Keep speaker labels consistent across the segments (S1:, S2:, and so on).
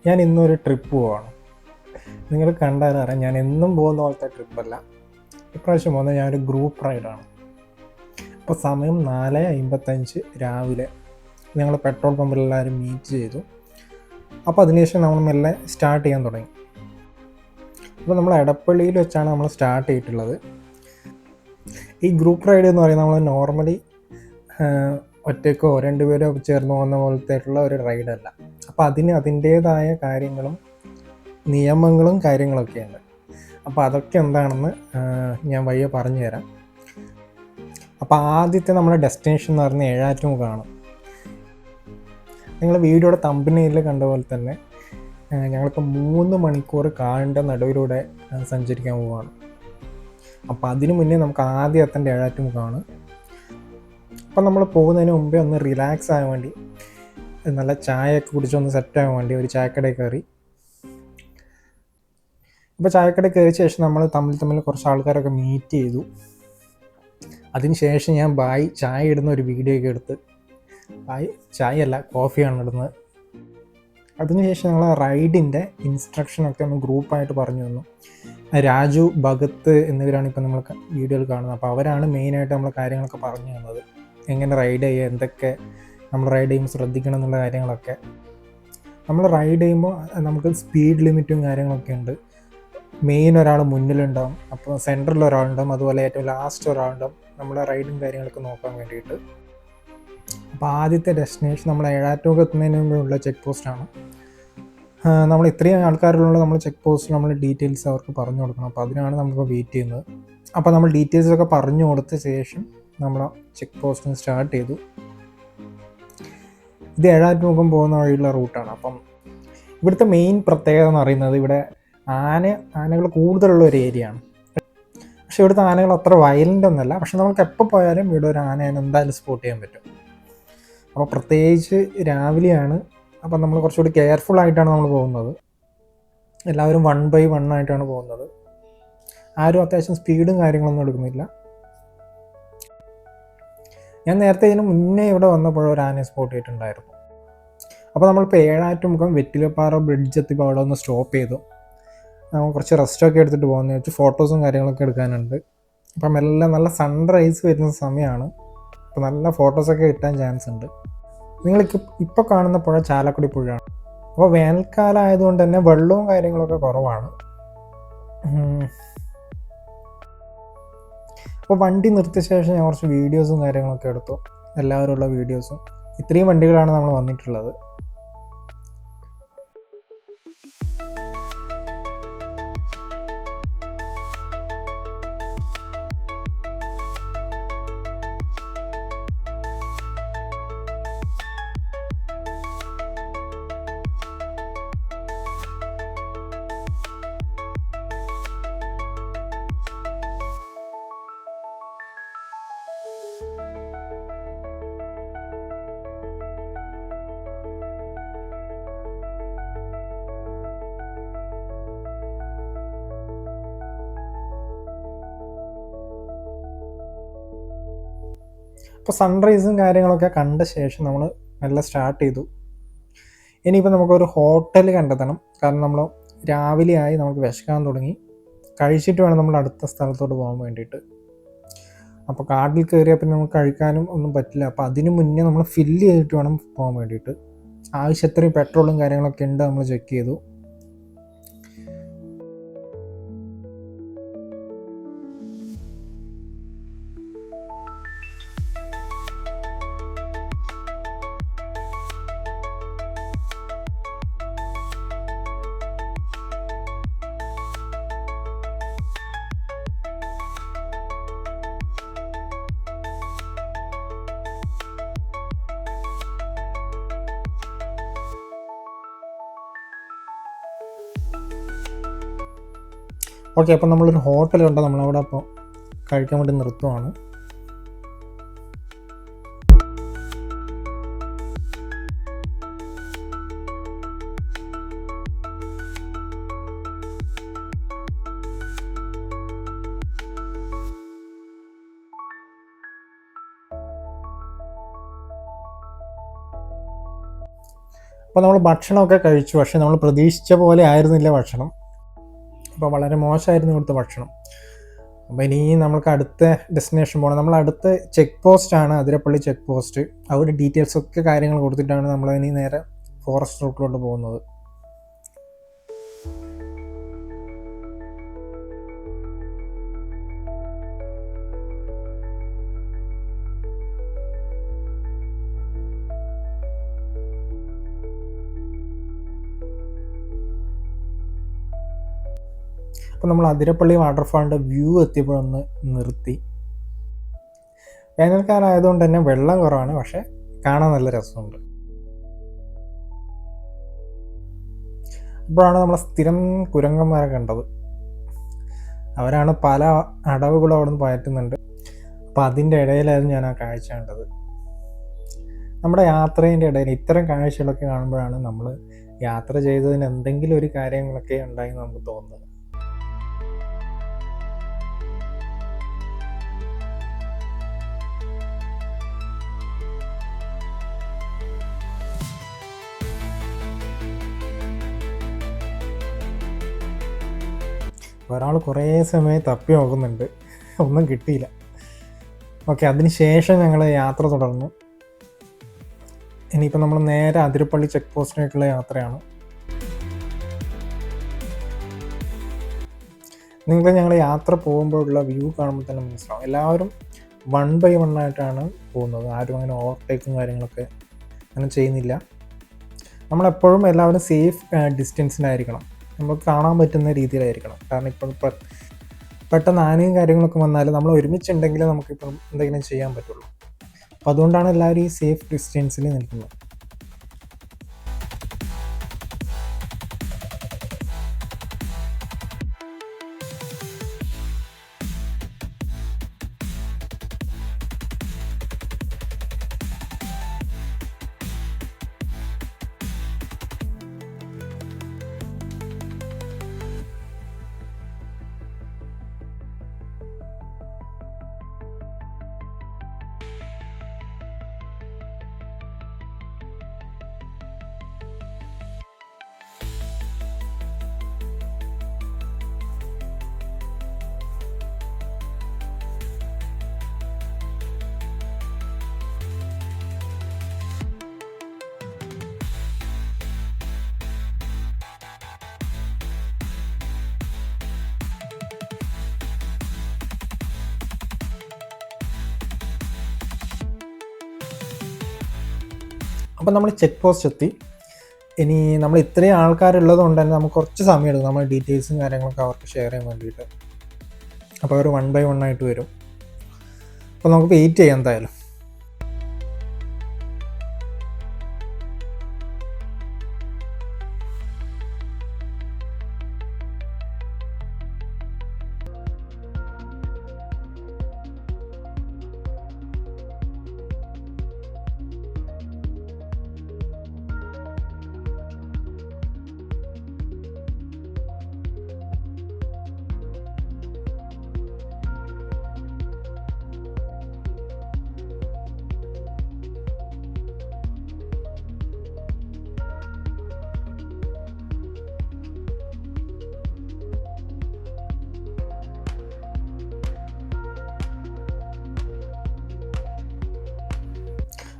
S1: ഞാൻ ഇന്നൊരു ട്രിപ്പ് പോവാണ്. നിങ്ങൾ കണ്ടാലറിയാം ഞാൻ എന്നും പോകുന്ന പോലത്തെ ട്രിപ്പല്ല. ഇപ്രാവശ്യം പോകുന്നത് ഞാനൊരു ഗ്രൂപ്പ് റൈഡാണ്. അപ്പോൾ സമയം 4:55 രാവിലെ ഞങ്ങൾ പെട്രോൾ പമ്പിൽ എല്ലാവരും മീറ്റ് ചെയ്തു. അപ്പോൾ അതിനുശേഷം നമ്മൾ മെല്ലെ സ്റ്റാർട്ട് ചെയ്യാൻ തുടങ്ങി. അപ്പോൾ നമ്മൾ എടപ്പള്ളിയിൽ വെച്ചാണ് നമ്മൾ സ്റ്റാർട്ട് ചെയ്തിട്ടുള്ളത്. ഈ ഗ്രൂപ്പ് റൈഡ് എന്ന് പറയുന്നത് നമ്മൾ നോർമലി ഒറ്റയ്ക്കോ രണ്ടുപേരോ ചേർന്ന് പോകുന്ന പോലത്തെ ഒരു റൈഡല്ല. അപ്പോൾ അതിന് അതിൻ്റേതായ കാര്യങ്ങളും നിയമങ്ങളും കാര്യങ്ങളൊക്കെയുണ്ട്. അപ്പോൾ അതൊക്കെ എന്താണെന്ന് ഞാൻ വഴിയെ പറഞ്ഞു തരാം. അപ്പോൾ ആദ്യത്തെ നമ്മുടെ ഡെസ്റ്റിനേഷൻ എന്ന് പറയുന്നത് ഏഴാറ്റുമുഖമാണ്. നിങ്ങൾ വീഡിയോയുടെ തമ്പനയിൽ കണ്ട പോലെ തന്നെ ഞങ്ങളിപ്പോൾ 3 മണിക്കൂർ കാടിൻ്റെ നടുവിലൂടെ സഞ്ചരിക്കാൻ പോവുകയാണ്. അപ്പോൾ അതിനു മുന്നേ നമുക്ക് ആദ്യം എത്തേണ്ട ഏഴാറ്റുമുഖമാണ്. അപ്പം നമ്മൾ പോകുന്നതിന് മുമ്പേ ഒന്ന് റിലാക്സ് ആകാൻ വേണ്ടി നല്ല ചായയൊക്കെ കുടിച്ചൊന്ന് സെറ്റാകാൻ വേണ്ടി ഒരു ചായക്കടയിൽ കയറി. അപ്പോൾ ചായക്കടയിൽ കയറിയ ശേഷം നമ്മൾ തമ്മിൽ കുറച്ച് ആൾക്കാരൊക്കെ മീറ്റ് ചെയ്തു. അതിന് ശേഷം ഞാൻ ചായ ഇടുന്ന ഒരു വീഡിയോ ഒക്കെ എടുത്ത് ചായയല്ല കോഫിയാണ് ഇടുന്നത്. അതിനുശേഷം ഞങ്ങൾ റൈഡിൻ്റെ ഇൻസ്ട്രക്ഷനൊക്കെ ഒന്ന് ഗ്രൂപ്പായിട്ട് പറഞ്ഞു തന്നു. രാജു, ഭഗത്ത് എന്നിവരാണ് ഇപ്പോൾ നമ്മൾ വീഡിയോയിൽ കാണുന്നത്. അപ്പോൾ അവരാണ് മെയിനായിട്ട് നമ്മൾ കാര്യങ്ങളൊക്കെ പറഞ്ഞു തന്നത്. എങ്ങനെ റൈഡ് ചെയ്യുക, എന്തൊക്കെ നമ്മൾ റൈഡ് ചെയ്യുമ്പോൾ ശ്രദ്ധിക്കണം എന്നുള്ള കാര്യങ്ങളൊക്കെ. നമ്മൾ റൈഡ് ചെയ്യുമ്പോൾ നമുക്ക് സ്പീഡ് ലിമിറ്റും കാര്യങ്ങളൊക്കെ ഉണ്ട്. മെയിൻ ഒരാൾ മുന്നിലുണ്ടാവും, അപ്പോൾ സെൻറ്ററിൽ ഒരാളുണ്ടാവും, അതുപോലെ ഏറ്റവും ലാസ്റ്റ് ഒരാളുണ്ടാവും നമ്മളെ റൈഡും കാര്യങ്ങളൊക്കെ നോക്കാൻ വേണ്ടിയിട്ട്. അപ്പോൾ ആദ്യത്തെ ഡെസ്റ്റിനേഷൻ നമ്മൾ ഏഴാറ്റുമുഖം എത്തുന്നതിന് മുമ്പുള്ള ചെക്ക് പോസ്റ്റാണ്. നമ്മൾ ഇത്രയും ആൾക്കാരുള്ള നമ്മൾ ചെക്ക് പോസ്റ്റ് നമ്മൾ ഡീറ്റെയിൽസ് അവർക്ക് പറഞ്ഞു കൊടുക്കണം. അപ്പോൾ അതിനാണ് നമുക്ക് വെയിറ്റ് ചെയ്യുന്നത്. അപ്പോൾ നമ്മൾ ഡീറ്റെയിൽസൊക്കെ പറഞ്ഞു കൊടുത്ത ശേഷം നമ്മൾ ചെക്ക് പോസ്റ്റിന് സ്റ്റാർട്ട് ചെയ്തു. ഇത് ഏഴാറ്റുമുഖം പോകുന്ന വഴിയുള്ള റൂട്ടാണ്. അപ്പം ഇവിടുത്തെ മെയിൻ പ്രത്യേകത എന്ന് പറയുന്നത് ഇവിടെ ആനകൾ കൂടുതലുള്ള ഒരു ഏരിയ ആണ്. പക്ഷെ ഇവിടുത്തെ ആനകൾ അത്ര വയലൻ്റ് ഒന്നുമല്ല. പക്ഷെ നമുക്ക് എപ്പോൾ പോയാലും ഇവിടെ ഒരു ആനയെ എന്തായാലും സ്പോട്ട് ചെയ്യാൻ പറ്റും. അപ്പോൾ പ്രത്യേകിച്ച് രാവിലെയാണ്. അപ്പം നമ്മൾ കുറച്ചുകൂടി കെയർഫുൾ ആയിട്ടാണ് നമ്മൾ പോകുന്നത്. എല്ലാവരും 1 by 1 ആയിട്ടാണ് പോകുന്നത്. ആരും അത്യാവശ്യം സ്പീഡും കാര്യങ്ങളൊന്നും എടുക്കുന്നില്ല. ഞാൻ നേരത്തെ ഇതിന് മുന്നേ ഇവിടെ വന്നപ്പോൾ ഒരു ആനയെ സ്പോട്ട് ചെയ്തിട്ടുണ്ടായിരുന്നു. അപ്പോൾ നമ്മളിപ്പോൾ ഏഴാറ്റുമുഖം വെറ്റിലപ്പാറ ബ്രിഡ്ജ് എത്തിയപ്പോൾ അവിടെ ഒന്ന് സ്റ്റോപ്പ് ചെയ്തു. നമ്മൾ കുറച്ച് റെസ്റ്റൊക്കെ എടുത്തിട്ട് പോകുന്നതെന്ന് വെച്ചാൽ ഫോട്ടോസും കാര്യങ്ങളൊക്കെ എടുക്കാനുണ്ട്. അപ്പം എല്ലാം നല്ല സൺറൈസ് വരുന്ന സമയമാണ്. അപ്പോൾ നല്ല ഫോട്ടോസൊക്കെ കിട്ടാൻ ചാൻസ് ഉണ്ട്. നിങ്ങൾക്ക് ഇപ്പോൾ കാണുന്ന പുഴ ചാലക്കുടി പുഴയാണ്. അപ്പോൾ വേനൽക്കാലം ആയതുകൊണ്ട് തന്നെ വെള്ളവും കാര്യങ്ങളൊക്കെ കുറവാണ്. അപ്പോൾ വണ്ടി നിർത്തിയ ശേഷം ഞാൻ കുറച്ച് വീഡിയോസും കാര്യങ്ങളൊക്കെ എടുത്തു, എല്ലാവരുമുള്ള വീഡിയോസും. ഇത്രയും വണ്ടികളാണ് നമ്മൾ വന്നിട്ടുള്ളത്. അപ്പോൾ സൺറൈസും കാര്യങ്ങളൊക്കെ കണ്ട ശേഷം നമ്മൾ നല്ല സ്റ്റാർട്ട് ചെയ്തു. ഇനിയിപ്പോൾ നമുക്കൊരു ഹോട്ടൽ കണ്ടെത്തണം. കാരണം നമ്മൾ രാവിലെ ആയി, നമുക്ക് വിശക്കാൻ തുടങ്ങി. കഴിച്ചിട്ട് വേണം നമ്മൾ അടുത്ത സ്ഥലത്തോട്ട് പോകാൻ വേണ്ടിയിട്ട്. അപ്പോൾ കാട്ടിൽ കയറിയാൽ പിന്നെ നമുക്ക് കഴിക്കാനും ഒന്നും പറ്റില്ല. അപ്പോൾ അതിന് മുന്നേ നമ്മൾ ഫില്ല് ചെയ്തിട്ട് വേണം പോകാൻ വേണ്ടിയിട്ട്. ആവശ്യത്തിന് പെട്രോളും കാര്യങ്ങളൊക്കെ ഉണ്ട്, നമ്മൾ ചെക്ക് ചെയ്തു. ഓക്കെ, അപ്പോൾ നമ്മളൊരു ഹോട്ടലുണ്ട്, നമ്മളവിടെ അപ്പോൾ കഴിക്കാൻ വേണ്ടി നിർത്തുവാണ്. അപ്പോൾ നമ്മൾ ഭക്ഷണമൊക്കെ കഴിച്ചു, പക്ഷേ നമ്മൾ പ്രതീക്ഷിച്ച പോലെ ആയിരുന്നില്ല ഭക്ഷണം. അപ്പോൾ വളരെ മോശമായിരുന്നു ഇവിടുത്തെ ഭക്ഷണം. അപ്പോൾ ഇനി നമുക്ക് അടുത്ത ഡെസ്റ്റിനേഷൻ പോകണം. നമ്മൾ അടുത്ത ചെക്ക് പോസ്റ്റാണ് അതിരപ്പള്ളി ചെക്ക് പോസ്റ്റ്. അവിടെ ഡീറ്റെയിൽസൊക്കെ കാര്യങ്ങൾ കൊടുത്തിട്ടാണ് നമ്മൾ ഇനി നേരെ ഫോറസ്റ്റ് റൂട്ടിലോട്ട് പോകുന്നത്. അപ്പോൾ നമ്മൾ അതിരപ്പള്ളി വാട്ടർഫാളിൻ്റെ വ്യൂ എത്തിയപ്പോഴൊന്ന് നിർത്തി. വേനൽക്കാലമായതുകൊണ്ട് തന്നെ വെള്ളം കുറവാണ്, പക്ഷേ കാണാൻ നല്ല രസമുണ്ട്. അപ്പോഴാണ് നമ്മൾ സ്ഥിരം കുരങ്ങന്മാരെ കണ്ടത്. അവരാണ് പല അടവുകളും അവിടെ നിന്ന് പയറ്റുന്നുണ്ട്. അപ്പോൾ അതിൻ്റെ ഇടയിലായിരുന്നു ഞാൻ ആ കാഴ്ച കണ്ടത്. നമ്മുടെ യാത്രേൻ്റെ ഇടയിൽ ഇത്തരം കാഴ്ചകളൊക്കെ കാണുമ്പോഴാണ് നമ്മൾ യാത്ര ചെയ്തതിന് എന്തെങ്കിലും ഒരു കാര്യങ്ങളൊക്കെ ഉണ്ടായി നമുക്ക് തോന്നുന്നത്. ഒരാൾ കുറേ സമയം തപ്പി നോക്കുന്നുണ്ട്, ഒന്നും കിട്ടിയില്ല. ഓക്കെ, അതിന് ശേഷം ഞങ്ങൾ യാത്ര തുടർന്നു. ഇനിയിപ്പോൾ നമ്മൾ നേരെ അതിരപ്പള്ളി ചെക്ക് പോസ്റ്റിലേക്കുള്ള യാത്രയാണ്. നിങ്ങൾക്ക് ഞങ്ങൾ യാത്ര പോകുമ്പോഴുള്ള വ്യൂ കാണുമ്പോൾ തന്നെ മനസ്സിലാവും. എല്ലാവരും 1 by 1 ആയിട്ടാണ് പോകുന്നത്. ആരും അങ്ങനെ ഓവർടേക്കും കാര്യങ്ങളൊക്കെ അങ്ങനെ ചെയ്യുന്നില്ല. നമ്മളെപ്പോഴും എല്ലാവരും സേഫ് ഡിസ്റ്റൻസിലായിരിക്കണം, നമുക്ക് കാണാൻ പറ്റുന്ന രീതിയിലായിരിക്കണം. കാരണം ഇപ്പോൾ പെട്ടെന്ന് ആനയും കാര്യങ്ങളൊക്കെ വന്നാൽ നമ്മൾ ഒരുമിച്ചുണ്ടെങ്കിൽ നമുക്കിപ്പം എന്തെങ്കിലും ചെയ്യാൻ പറ്റുള്ളൂ. അപ്പോൾ അതുകൊണ്ടാണ് എല്ലാവരും ഈ സേഫ് ഡിസ്റ്റൻസിൽ നിൽക്കുന്നത്. അപ്പോൾ നമ്മൾ ചെക്ക് പോസ്റ്റ് എത്തി. ഇനി നമ്മൾ ഇത്രയും ആൾക്കാരുള്ളത് കൊണ്ട് തന്നെ നമുക്ക് കുറച്ച് സമയം എടുക്കും നമ്മൾ ഡീറ്റെയിൽസും കാര്യങ്ങളൊക്കെ അവർക്ക് ഷെയർ ചെയ്യാൻ വേണ്ടിയിട്ട്. അപ്പോൾ അവർ 1 by 1 ആയിട്ട് വരും. അപ്പോൾ നമുക്ക് വെയിറ്റ് ചെയ്യാം എന്തായാലും.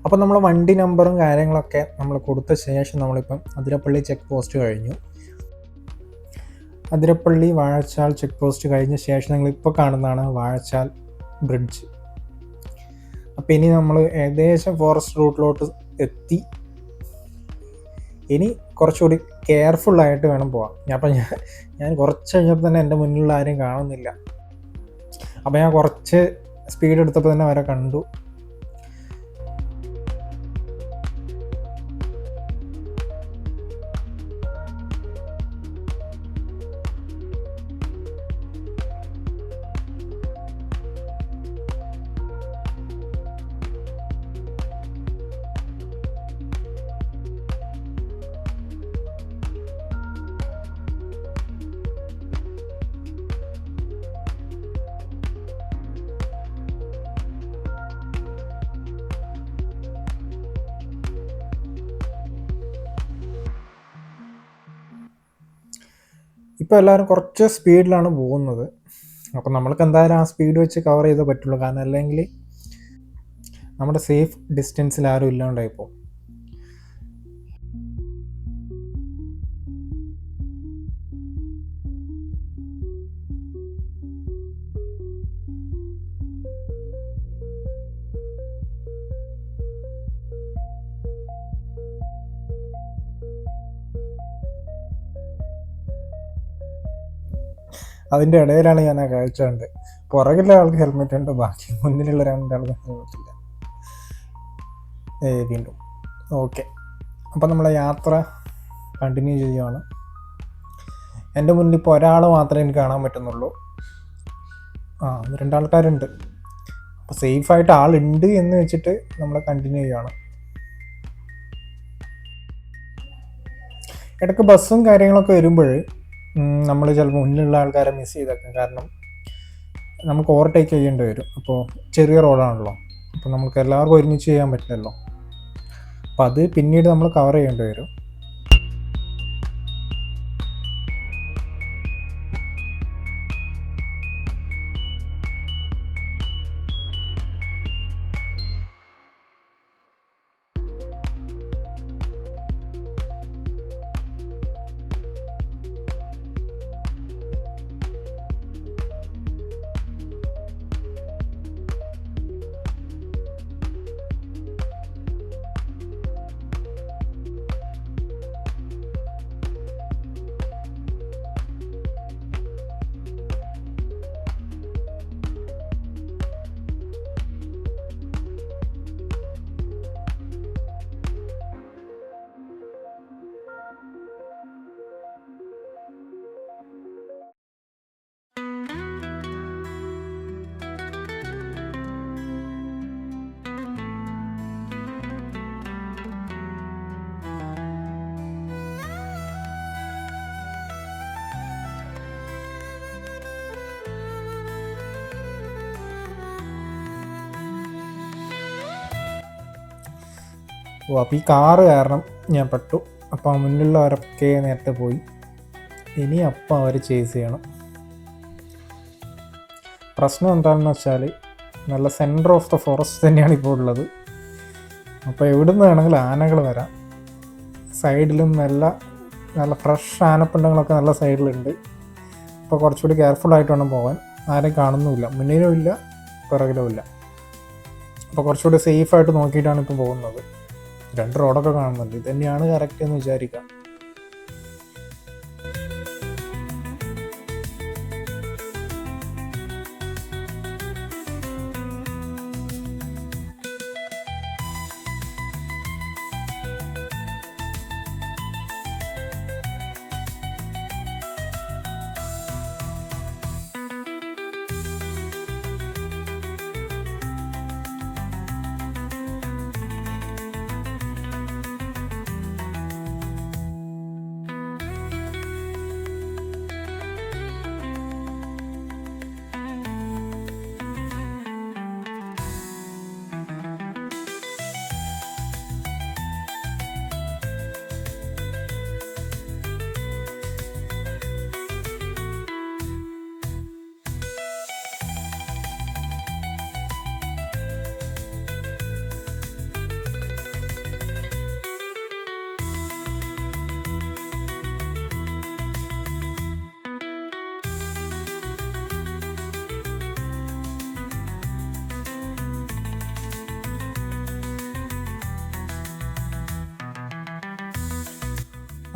S1: അപ്പോൾ നമ്മൾ വണ്ടി നമ്പറും കാര്യങ്ങളൊക്കെ നമ്മൾ കൊടുത്ത ശേഷം നമ്മളിപ്പം അതിരപ്പള്ളി ചെക്ക് പോസ്റ്റ് കഴിഞ്ഞു. അതിരപ്പള്ളി വാഴച്ചാൽ ചെക്ക് പോസ്റ്റ് കഴിഞ്ഞ ശേഷം നിങ്ങളിപ്പോൾ കാണുന്നതാണ് വാഴച്ചാൽ ബ്രിഡ്ജ്. അപ്പോൾ ഇനി നമ്മൾ ഏകദേശം ഫോറസ്റ്റ് റൂട്ടിലോട്ട് എത്തി. ഇനി കുറച്ചുകൂടി കെയർഫുള്ളായിട്ട് വേണം പോകാം. ഞാൻ കുറച്ച് കഴിഞ്ഞപ്പോൾ തന്നെ എൻ്റെ മുന്നിലുള്ള ആരും കാണുന്നില്ല. അപ്പോൾ ഞാൻ കുറച്ച് സ്പീഡ് എടുത്തപ്പോൾ തന്നെ അവരെ കണ്ടു. ഇപ്പോൾ എല്ലാവരും കുറച്ച് സ്പീഡിലാണ് പോകുന്നത്. അപ്പോൾ നമ്മൾക്ക് എന്തായാലും ആ സ്പീഡ് വെച്ച് കവർ ചെയ്തേ പറ്റുള്ളൂ. കാരണം അല്ലെങ്കിൽ നമ്മുടെ സേഫ് ഡിസ്റ്റൻസിൽ ആരും ഇല്ലാണ്ടായിപ്പോൾ. അതിൻ്റെ ഇടയിലാണ് ഞാൻ ആ കാഴ്ച കണ്ട്. പുറകിലെ ആൾക്ക് ഹെൽമെറ്റ് ഉണ്ട്, ബാക്കി മുന്നിലുള്ള രണ്ടാൾക്ക് ഹെൽമെറ്റ് ഇല്ല. വീണ്ടും ഓക്കെ. അപ്പോൾ നമ്മളെ യാത്ര കണ്ടിന്യൂ ചെയ്യുവാണ്. എൻ്റെ മുന്നിൽ ഇപ്പോൾ ഒരാൾ മാത്രമേ എനിക്ക് കാണാൻ പറ്റുന്നുള്ളൂ. രണ്ടാൾക്കാരുണ്ട്. അപ്പോൾ സേഫായിട്ട് ആളുണ്ട് എന്ന് വെച്ചിട്ട് നമ്മൾ കണ്ടിന്യൂ ചെയ്യുകയാണ്. ഇടയ്ക്ക് ബസ്സും കാര്യങ്ങളൊക്കെ വരുമ്പോൾ നമ്മൾ ചിലപ്പോൾ മുന്നിലുള്ള ആൾക്കാരെ മിസ് ചെയ്തേക്കാം. കാരണം നമുക്ക് ഓവർടേക്ക് ചെയ്യേണ്ടി വരും. അപ്പോൾ ചെറിയ റോഡാണല്ലോ, അപ്പോൾ നമുക്ക് എല്ലാവർക്കും ഒരുമിച്ച് ചെയ്യാൻ പറ്റില്ലല്ലോ. അപ്പോൾ അത് പിന്നീട് നമ്മൾ കവർ ചെയ്യേണ്ടി വരും. അപ്പോൾ ഈ കാറ് കാരണം ഞാൻ പെട്ടു. അപ്പോൾ മുന്നിലുള്ളവരൊക്കെ നേരത്തെ പോയി. ഇനി അപ്പം അവർ ചേസ് ചെയ്യണം. പ്രശ്നം എന്താണെന്ന് വെച്ചാൽ നല്ല സെൻറ്റർ ഓഫ് ദ ഫോറസ്റ്റ് തന്നെയാണ് ഇപ്പോൾ ഉള്ളത്. അപ്പോൾ എവിടുന്ന് വേണമെങ്കിലും ആനകൾ വരാം. സൈഡിലും നല്ല നല്ല ഫ്രഷ് ആനപ്പിണ്ടങ്ങളൊക്കെ നല്ല സൈഡിലുണ്ട്. അപ്പോൾ കുറച്ചുകൂടി കെയർഫുള്ളായിട്ട് വേണം പോകാൻ. ആരെയും കാണുന്നുമില്ല, മുന്നിലും ഇല്ല പിറകിലും ഇല്ല. അപ്പോൾ കുറച്ചുകൂടി സേഫായിട്ട് നോക്കിയിട്ടാണ് ഇപ്പോൾ പോകുന്നത്. 2 റോഡൊക്കെ കാണുന്നുണ്ട്. ഇത് തന്നെയാണ് കറക്റ്റ് എന്ന് വിചാരിക്കാം.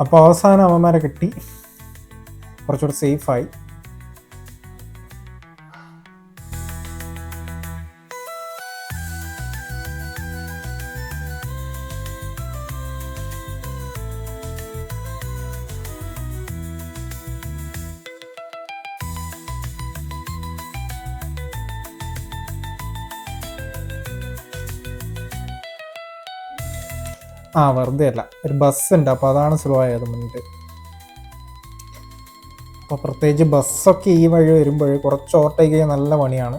S1: അപ്പോൾ അവസാനം അവന്മാരെ കിട്ടി, കുറച്ചുകൂടി സേഫായി. വെറുതെ അല്ല, ഒരു ബസ്സുണ്ട്, അപ്പോൾ അതാണ് സ്ലോ ആയത് മുന്നിട്ട്. അപ്പോൾ പ്രത്യേകിച്ച് ബസ്സൊക്കെ ഈ വഴി വരുമ്പോൾ കുറച്ച് ഓവർടേക്ക് ചെയ്യാൻ നല്ല പണിയാണ്.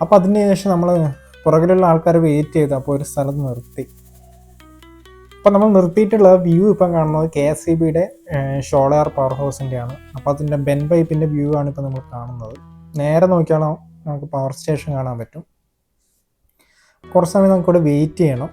S1: അപ്പോൾ അതിന് ശേഷം നമ്മൾ പുറകിലുള്ള ആൾക്കാർ വെയിറ്റ് ചെയ്ത് അപ്പോൾ ഒരു സ്ഥലത്ത് നിർത്തി. അപ്പോൾ നമ്മൾ നിർത്തിയിട്ടുള്ള വ്യൂ ഇപ്പം കാണുന്നത് KSEBയുടെ ഷോളയാർ പവർ ഹൗസിൻ്റെ ആണ്. അപ്പോൾ അതിൻ്റെ ബെൻ പൈപ്പിൻ്റെ വ്യൂ ആണ് ഇപ്പോൾ നമ്മൾ കാണുന്നത്. നേരെ നോക്കിയാൽ നമുക്ക് പവർ സ്റ്റേഷൻ കാണാൻ പറ്റും. കുറച്ച് സമയം നമുക്കിവിടെ വെയിറ്റ് ചെയ്യണം.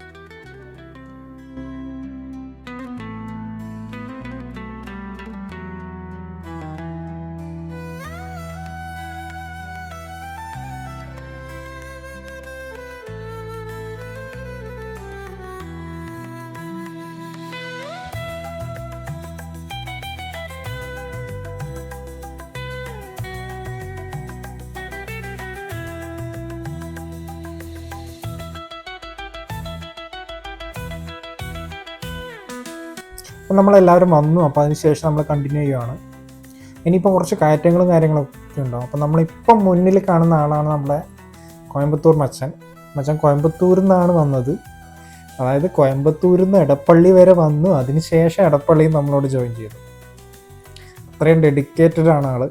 S1: അപ്പം നമ്മളെല്ലാവരും വന്നു. അപ്പോൾ അതിന് ശേഷം നമ്മൾ കണ്ടിന്യൂ ചെയ്യുകയാണ്. ഇനിയിപ്പോൾ കുറച്ച് കയറ്റങ്ങളും കാര്യങ്ങളൊക്കെ ഉണ്ടാവും. അപ്പോൾ നമ്മളിപ്പം മുന്നിൽ കാണുന്ന ആളാണ് നമ്മളെ കോയമ്പത്തൂർ മച്ചൻ കോയമ്പത്തൂരിൽ നിന്നാണ് വന്നത്. അതായത് കോയമ്പത്തൂരിൽ നിന്ന് എടപ്പള്ളി വരെ വന്നു. അതിന് ശേഷം എടപ്പള്ളിയിൽ നമ്മളോട് ജോയിൻ ചെയ്തു. അത്രയും ഡെഡിക്കേറ്റഡ് ആണ് ആൾ.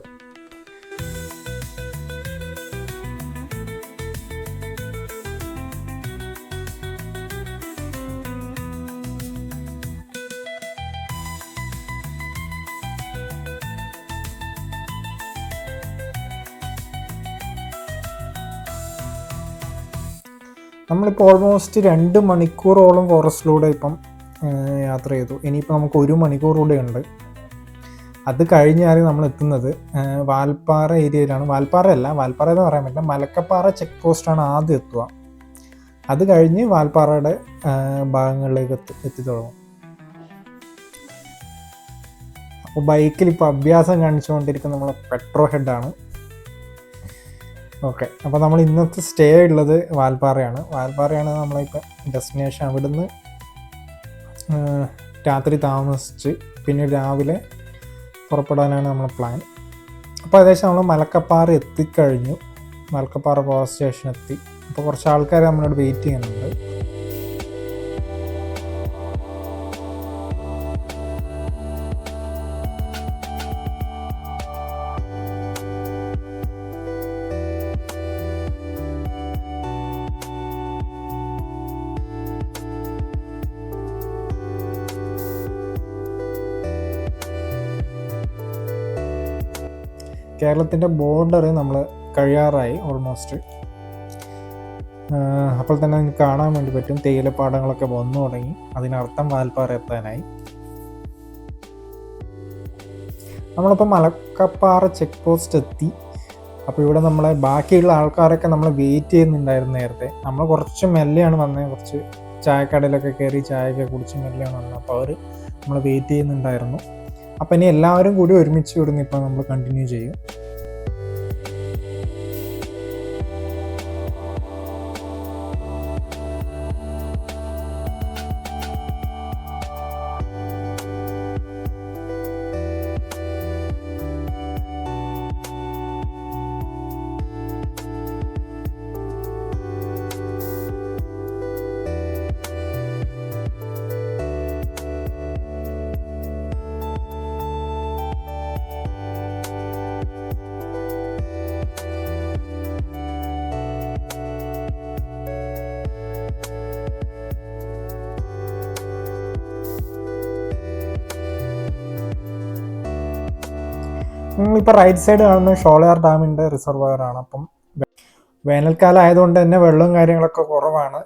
S1: നമ്മളിപ്പോൾ ഓൾമോസ്റ്റ് 2 മണിക്കൂറോളം ഫോറസ്റ്റിലൂടെ ഇപ്പം യാത്ര ചെയ്തു. ഇനിയിപ്പോൾ നമുക്ക് 1 മണിക്കൂർ കൂടെ ഉണ്ട്. അത് കഴിഞ്ഞാൽ നമ്മൾ എത്തുന്നത് വാൽപ്പാറ ഏരിയയിലാണ്. വാൽപ്പാറ എന്ന് പറയാൻ പറ്റില്ല, മലക്കപ്പാറ ചെക്ക് പോസ്റ്റാണ് ആദ്യം എത്തുക. അത് കഴിഞ്ഞ് വാൽപ്പാറയുടെ ഭാഗങ്ങളിലേക്ക് എത്തി തുടങ്ങും. അപ്പോൾ ബൈക്കിൽ ഇപ്പോൾ അഭ്യാസം കാണിച്ചുകൊണ്ടിരിക്കുന്ന നമ്മളെ പെട്രോ ഹെഡാണ്. ഓക്കെ, അപ്പോൾ നമ്മൾ ഇന്നത്തെ സ്റ്റേ ഉള്ളത് വാൽപ്പാറയാണ് നമ്മളിപ്പോൾ ഡെസ്റ്റിനേഷൻ. അവിടുന്ന് രാത്രി താമസിച്ച് പിന്നെ രാവിലെ പുറപ്പെടാനാണ് നമ്മളെ പ്ലാൻ. അപ്പോൾ ഏകദേശം നമ്മൾ മലക്കപ്പാറ എത്തിക്കഴിഞ്ഞു. മലക്കപ്പാറ പവർ സ്റ്റേഷൻ എത്തി. അപ്പോൾ കുറച്ച് ആൾക്കാർ നമ്മളോട് വെയിറ്റ് ചെയ്യുന്നുണ്ട്. കേരളത്തിൻ്റെ ബോർഡർ നമ്മൾ കഴിയാറായി ഓൾമോസ്റ്റ്. അപ്പോൾ തന്നെ നിങ്ങൾക്ക് കാണാൻ വേണ്ടി പറ്റും തേയിലപ്പാടങ്ങളൊക്കെ വന്നു തുടങ്ങി. അതിനർത്ഥം വാൽപ്പാറ എത്താനായി. നമ്മളിപ്പോൾ മലക്കപ്പാറ ചെക്ക് പോസ്റ്റ് എത്തി. അപ്പോൾ ഇവിടെ നമ്മളെ ബാക്കിയുള്ള ആൾക്കാരൊക്കെ നമ്മൾ വെയിറ്റ് ചെയ്യുന്നുണ്ടായിരുന്നു. നേരത്തെ നമ്മൾ കുറച്ച് മെല്ലെയാണ് വന്നത്. കുറച്ച് ചായക്കടയിലൊക്കെ കയറി ചായയൊക്കെ കുടിച്ച് മെല്ലെയാണ് വന്നത്. അപ്പോൾ അവർ നമ്മൾ വെയിറ്റ് ചെയ്യുന്നുണ്ടായിരുന്നു. അപ്പം ഇനി എല്ലാവരും കൂടി ഒരുമിച്ച് ഇവിടുന്ന് ഇപ്പോൾ നമ്മൾ കണ്ടിന്യൂ ചെയ്യും. നിങ്ങളിപ്പോൾ റൈറ്റ് സൈഡ് കാണുന്ന ഷോളയാർ ഡാമിൻ്റെ റിസർവോയർ ആണ്. അപ്പം വേനൽക്കാലം ആയതുകൊണ്ട് തന്നെ വെള്ളവും കാര്യങ്ങളൊക്കെ കുറവാണ്.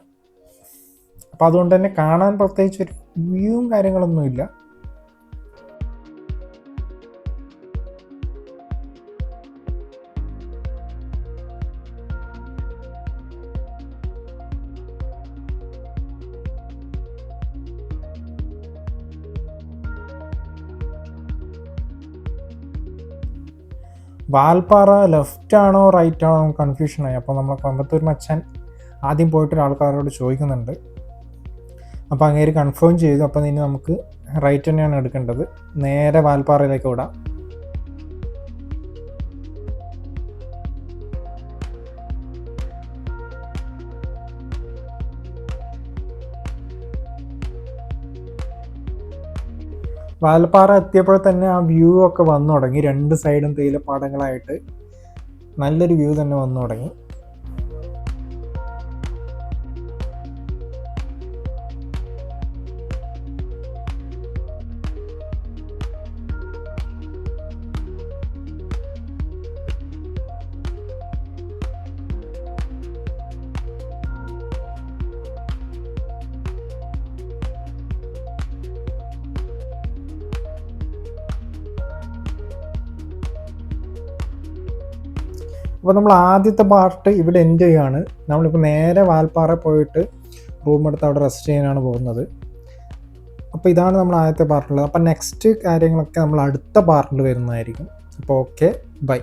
S1: അപ്പോൾ അതുകൊണ്ട് തന്നെ കാണാൻ പ്രത്യേകിച്ച് ഒരു വ്യൂവും കാര്യങ്ങളൊന്നുമില്ല. വാൽപ്പാറ ലെഫ്റ്റ് ആണോ റൈറ്റ് ആണോ കൺഫ്യൂഷനായി. അപ്പോൾ നമ്മൾ കോയമ്പത്തൂർ മച്ചാൻ ആദ്യം പോയിട്ട് ആൾക്കാരോട് ചോദിക്കുന്നുണ്ട്. അപ്പോൾ അങ്ങേര് കൺഫേം ചെയ്തു. അപ്പോൾ ഇനി നമുക്ക് റൈറ്റ് തന്നെയാണ് എടുക്കേണ്ടത്. നേരെ വാൽപ്പാറയിലേക്ക് വിടാം. വാൽപ്പാറ എത്തിയപ്പോൾ തന്നെ ആ വ്യൂ ഒക്കെ വന്നു തുടങ്ങി. 2 സൈഡും തേയിലപ്പാടങ്ങളായിട്ട് നല്ലൊരു വ്യൂ തന്നെ വന്നു തുടങ്ങി. അപ്പോൾ നമ്മൾ ആദ്യത്തെ പാർട്ട് ഇവിടെ എൻഡ് ചെയ്യുകയാണ്. നമ്മളിപ്പോൾ നേരെ വാൽപ്പാറ പോയിട്ട് റൂം എടുത്ത് അവിടെ റെസ്റ്റ് ചെയ്യാനാണ് പോകുന്നത്. അപ്പോൾ ഇതാണ് നമ്മൾ ആദ്യത്തെ പാർട്ടുള്ളത്. അപ്പോൾ നെക്സ്റ്റ് കാര്യങ്ങളൊക്കെ നമ്മൾ അടുത്ത പാർട്ടിൽ വരുന്നതായിരിക്കും. അപ്പോൾ ഓക്കെ, ബൈ.